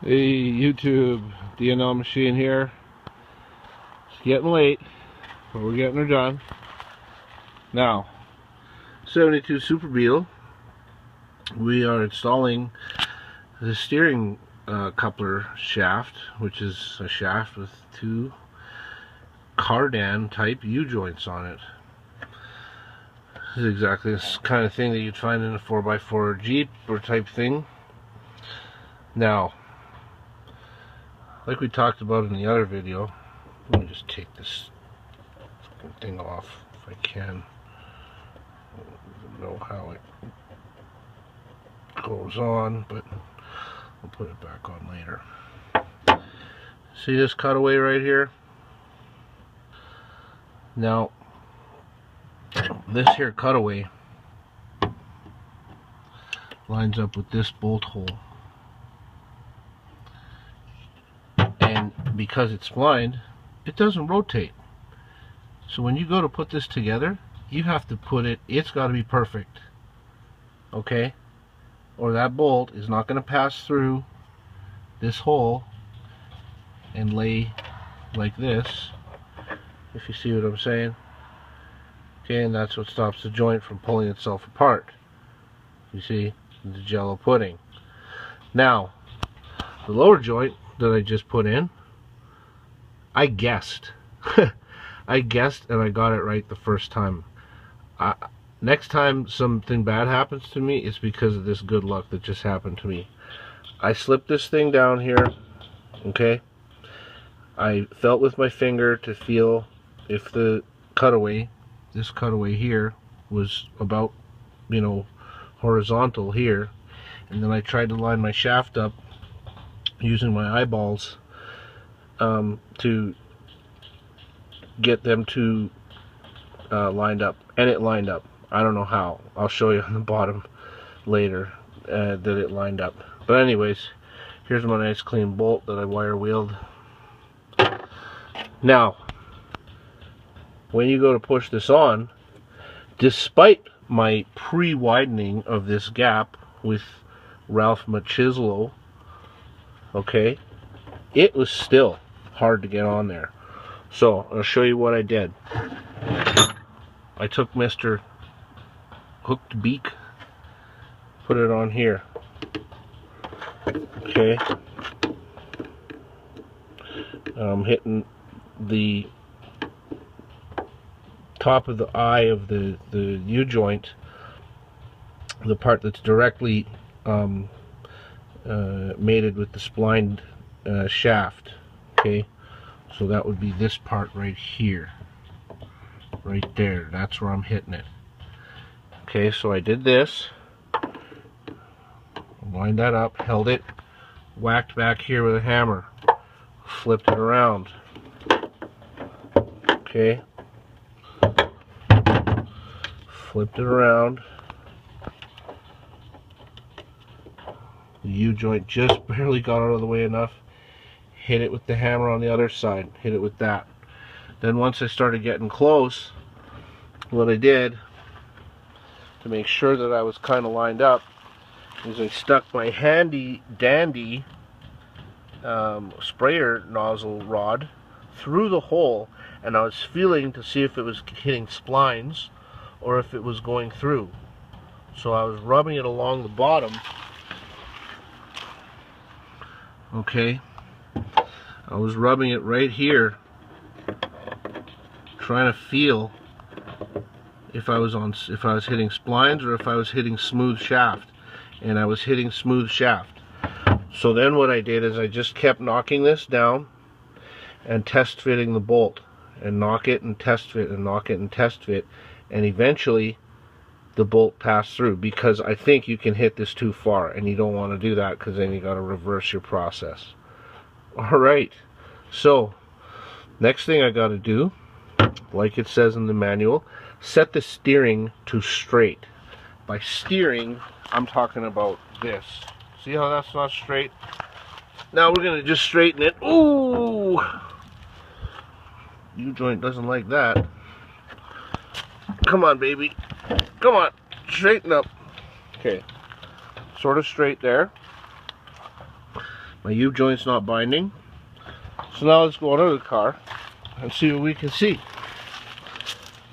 Hey YouTube, DNL machine here. It's getting late, but we're getting her done. Now, 72 Super Beetle. We are installing the steering coupler shaft, which is a shaft with two cardan type U-joints on it. This is exactly this kind of thing that you'd find in a 4x4 Jeep or type thing. Now, like we talked about in the other video, let me just take this thing off if I can. I don't know how it goes on, but I'll put it back on later. See this cutaway right here? Now, this here cutaway lines up with this bolt hole. And because it's blind, it doesn't rotate. So when you go to put this together, you have to put it, it's got to be perfect. Okay? Or that bolt is not going to pass through this hole and lay like this, if you see what I'm saying. Okay, and that's what stops the joint from pulling itself apart. You see, the jello pudding. Now, the lower joint that I just put in, I guessed. I guessed and I got it right the first time. Next time something bad happens to me, it's because of this good luck that just happened to me. I slipped this thing down here, okay? I felt with my finger to feel if the cutaway, this cutaway here, was about, you know, horizontal here. And then I tried to line my shaft up using my eyeballs to get them to lined up, and it lined up. I don't know how. I'll show you on the bottom later that it lined up. But anyways, here's my nice clean bolt that I wire wheeled. Now, when you go to push this on, despite my pre-widening of this gap with Ralph Machislo, okay, it was still hard to get on there. So I'll show you what I did. I took Mr. Hooked Beak, put it on here. Okay. I'm hitting the top of the eye of the U-joint, the part that's directly mated with the splined shaft. Okay, so that would be this part right here, right there. That's where I'm hitting it. Okay, so I did this, lined that up, held it, whacked back here with a hammer, flipped it around. Okay, flipped it around. The U-joint just barely got out of the way enough. Hit it with the hammer on the other side. Hit it with that. Then once I started getting close, what I did to make sure that I was kind of lined up is I stuck my handy dandy sprayer nozzle rod through the hole, and I was feeling to see if it was hitting splines or if it was going through. So I was rubbing it along the bottom. Okay, I was rubbing it right here, trying to feel if I was hitting splines or if I was hitting smooth shaft, and I was hitting smooth shaft. So then what I did is I just kept knocking this down and test fitting the bolt, and knock it and test fit and knock it and test fit, and eventually the bolt passed through, because I think you can hit this too far, and you don't want to do that because then you got to reverse your process. Alright, so next thing I got to do, like it says in the manual, set the steering to straight. By steering, I'm talking about this. See how that's not straight? Now we're going to just straighten it. Ooh! U-joint doesn't like that. Come on, baby. Come on, straighten up. Okay, sort of straight there. My U-joint's not binding. So now let's go out of the car and see what we can see.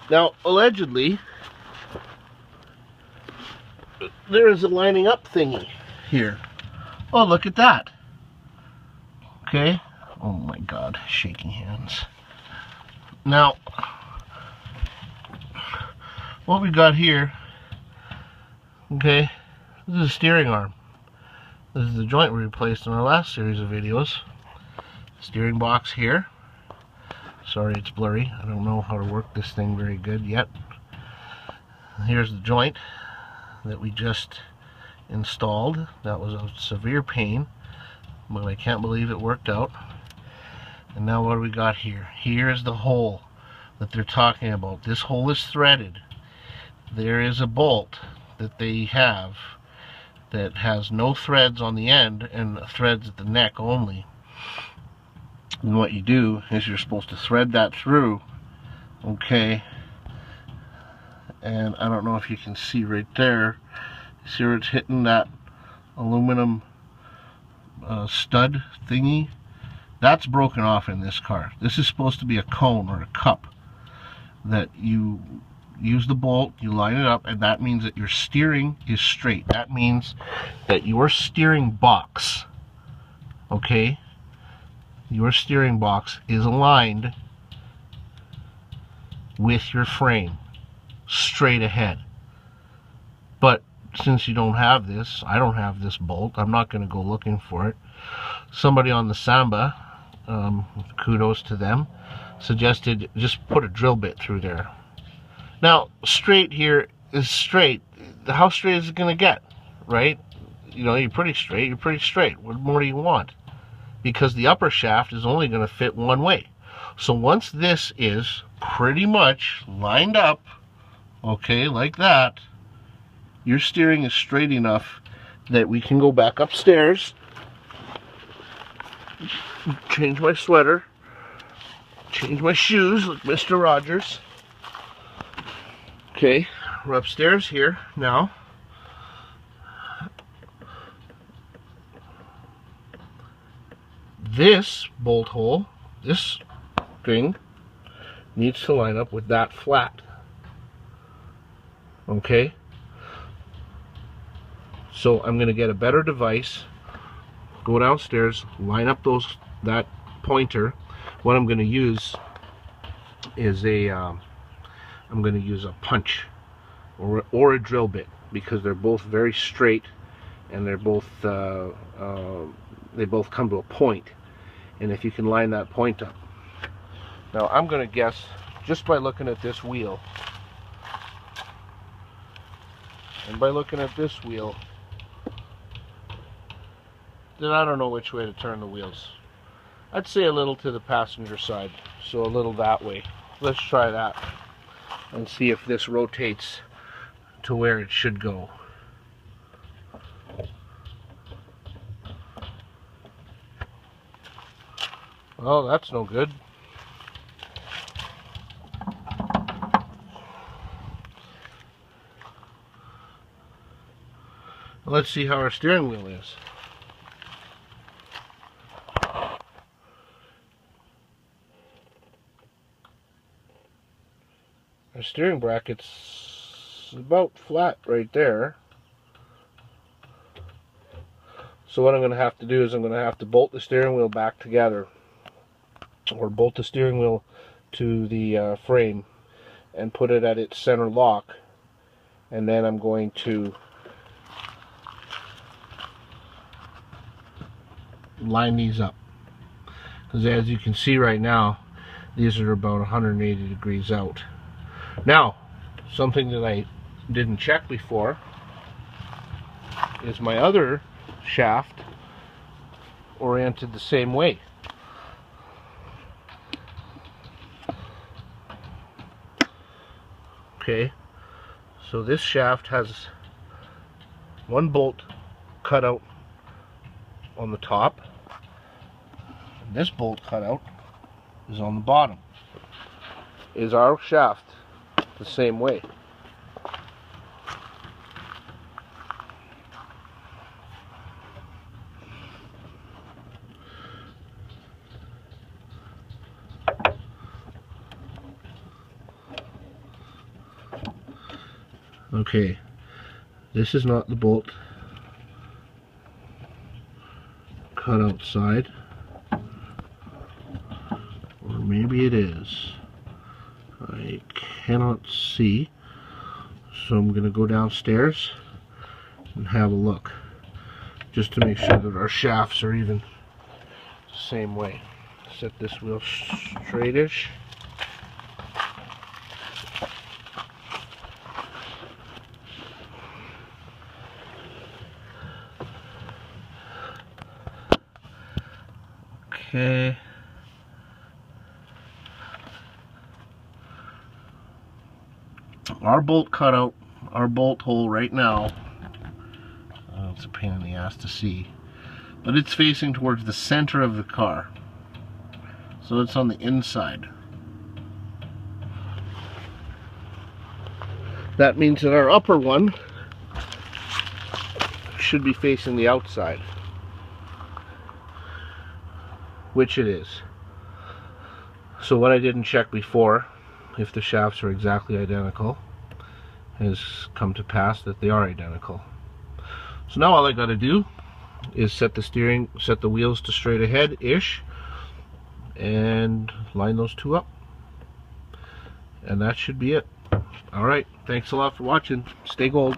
Now, allegedly, there is a lining up thingy here. Oh, look at that. Okay. Oh my God, shaking hands. Now, what we got here, okay, this is a steering arm. This is the joint we replaced in our last series of videos. Steering box here. Sorry, it's blurry. I don't know how to work this thing very good yet. Here's the joint that we just installed. That was a severe pain, but I can't believe it worked out. And now what do we got here? Here is the hole that they're talking about. This hole is threaded. There is a bolt that they have that has no threads on the end and threads at the neck only. And what you do is you're supposed to thread that through, okay? And I don't know if you can see right there. See where it's hitting that aluminum stud thingy? That's broken off in this car. This is supposed to be a cone or a cup that you use the bolt, you line it up, and that means that your steering is straight. That means that your steering box, okay, your steering box is aligned with your frame, straight ahead. But since you don't have this, I don't have this bolt, I'm not going to go looking for it. Somebody on the Samba, kudos to them, suggested just put a drill bit through there. Now, straight here is straight. How straight is it going to get, right? You know, you're pretty straight. What more do you want? Because the upper shaft is only going to fit one way. So once this is pretty much lined up, okay, like that, your steering is straight enough that we can go back upstairs, change my sweater, change my shoes like Mr. Rogers. Okay, we're upstairs here now. This bolt hole, this thing, needs to line up with that flat. Okay? So I'm going to get a better device, go downstairs, line up that pointer. What I'm going to use is I'm going to use a punch or a drill bit, because they're both very straight and they're both they both come to a point. And if you can line that point up. Now I'm going to guess, just by looking at this wheel, and by looking at this wheel, then I don't know which way to turn the wheels. I'd say a little to the passenger side, so a little that way. Let's try that and see if this rotates to where it should go. Well, that's no good. Let's see how our steering wheel is. Our steering bracket's about flat right there. So what I'm going to have to do is I'm going to have to bolt the steering wheel back together, or bolt the steering wheel to the frame and put it at its center lock, and then I'm going to line these up, because as you can see right now, these are about 180 degrees out. Now, something that I didn't check before is my other shaft oriented the same way. Okay, so this shaft has one bolt cut out on the top, and this bolt cut out is on the bottom. Is our shaft the same way? Okay, this is not the bolt cut outside, or maybe it is. I cannot see, so I'm going to go downstairs and have a look, just to make sure that our shafts are even the same way. Set this wheel straightish. Okay. Our bolt cutout, our bolt hole right now, it's a pain in the ass to see, but it's facing towards the center of the car. So it's on the inside. That means that our upper one should be facing the outside, which it is. So what I didn't check before, if the shafts are exactly identical, has come to pass that they are identical. So now all I got to do is set the wheels to straight ahead-ish, and line those two up. And that should be it. Alright, thanks a lot for watching. Stay gold.